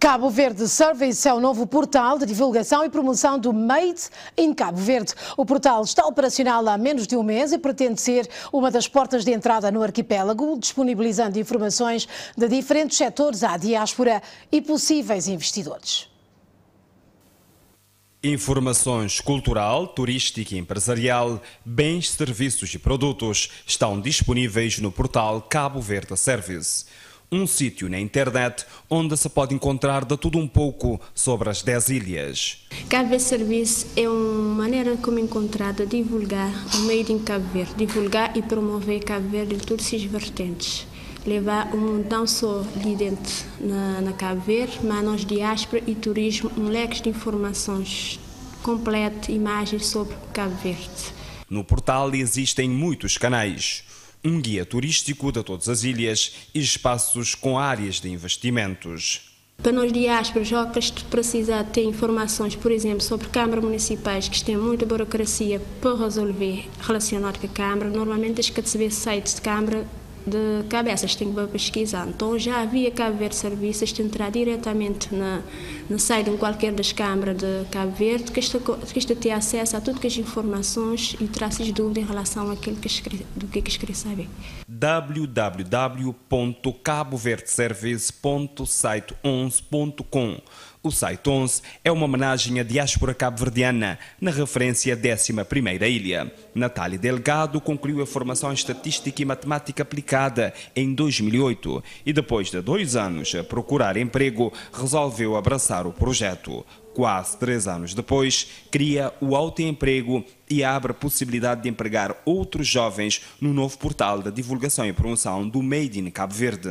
Cabo Verde Service é o novo portal de divulgação e promoção do Made in Cabo Verde. O portal está operacional há menos de um mês e pretende ser uma das portas de entrada no arquipélago, disponibilizando informações de diferentes setores à diáspora e possíveis investidores. Informações cultural, turística e empresarial, bens, serviços e produtos estão disponíveis no portal Cabo Verde Service. Um sítio na internet onde se pode encontrar de tudo um pouco sobre as 10 ilhas. Cabo Verde Service é uma maneira como encontrar de divulgar o Made in Cabo Verde, divulgar e promover Cabo Verde em todas as vertentes. Levar não só ali dentro na Cabo Verde, mas nós diáspora e turismo, um leque de informações completo, imagens sobre Cabo Verde. No portal existem muitos canais. Um guia turístico de todas as ilhas e espaços com áreas de investimentos. Para nós diásporas, já que precisa ter informações, por exemplo, sobre câmaras municipais, que têm muita burocracia para resolver relacionado com a Câmara, normalmente tens que receber sites de Câmara de cabeças, tem que pesquisar. Então já havia Cabo Verde Serviços de entrar diretamente no site de qualquer das câmaras de Cabo Verde, que esta tem acesso a todas as informações e traz dúvida em relação àquilo do que quer saber. www.caboverdeservice.site11.com. O Site 11 é uma homenagem à diáspora cabo-verdiana, na referência à 11ª ilha. Natália Delgado concluiu a formação em Estatística e Matemática Aplicada em 2008 e depois de 2 anos a procurar emprego, resolveu abraçar o projeto. Quase 3 anos depois, cria o autoemprego e abre a possibilidade de empregar outros jovens no novo portal de divulgação e promoção do Made in Cabo Verde.